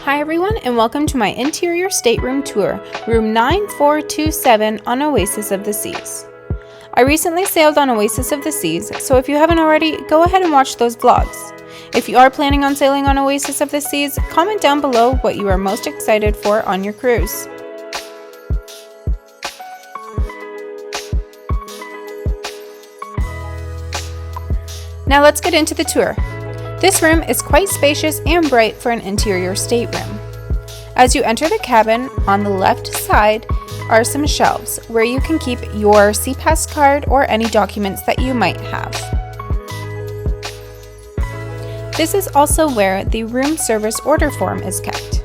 Hi everyone, and welcome to my interior stateroom tour, room 9427 on Oasis of the Seas. I recently sailed on Oasis of the Seas, so if you haven't already, go ahead and watch those vlogs. If you are planning on sailing on Oasis of the Seas, comment down below what you are most excited for on your cruise. Now let's get into the tour. This room is quite spacious and bright for an interior stateroom. As you enter the cabin, on the left side are some shelves where you can keep your SeaPass card or any documents that you might have. This is also where the room service order form is kept.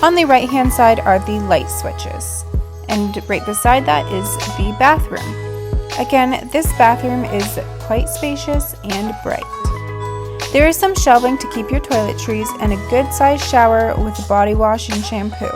On the right hand side are the light switches, and right beside that is the bathroom. Again, this bathroom is quite spacious and bright. There is some shelving to keep your toiletries and a good sized shower with a body wash and shampoo.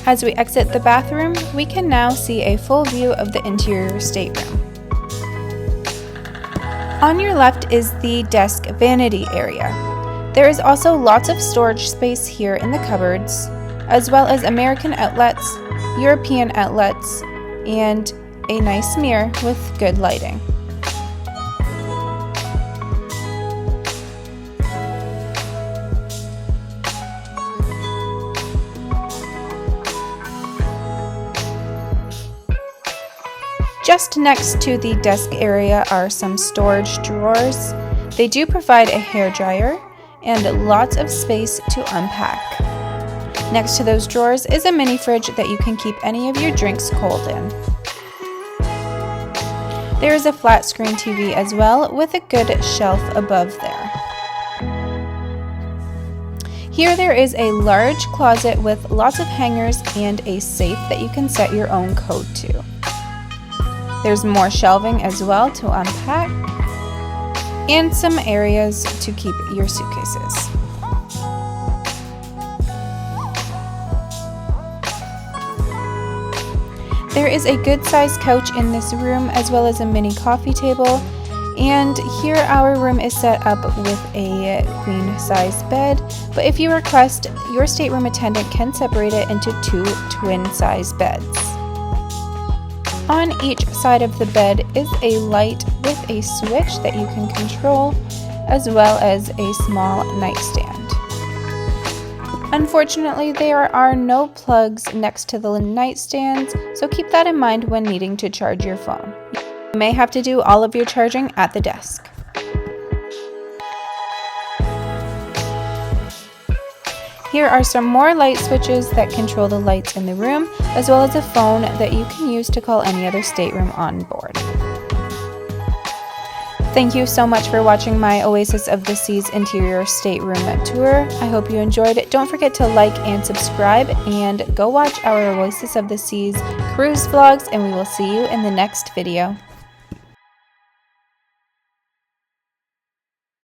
As we exit the bathroom, we can now see a full view of the interior stateroom. On your left is the desk vanity area. There is also lots of storage space here in the cupboards, as well as American outlets, European outlets, and a nice mirror with good lighting. Just next to the desk area are some storage drawers. They do provide a hairdryer and lots of space to unpack. Next to those drawers is a mini fridge that you can keep any of your drinks cold in. There is a flat screen TV as well with a good shelf above there. Here there is a large closet with lots of hangers and a safe that you can set your own code to. There's more shelving as well to unpack, and some areas to keep your suitcases. There is a good sized couch in this room as well as a mini coffee table, and here our room is set up with a queen size bed, but if you request, your stateroom attendant can separate it into two twin size beds. On each side of the bed is a light with a switch that you can control, as well as a small nightstand. Unfortunately, there are no plugs next to the nightstands, so keep that in mind when needing to charge your phone. You may have to do all of your charging at the desk. Here are some more light switches that control the lights in the room, as well as a phone that you can use to call any other stateroom on board. Thank you so much for watching my Oasis of the Seas interior stateroom tour. I hope you enjoyed it. Don't forget to like and subscribe, and go watch our Oasis of the Seas cruise vlogs, and we will see you in the next video.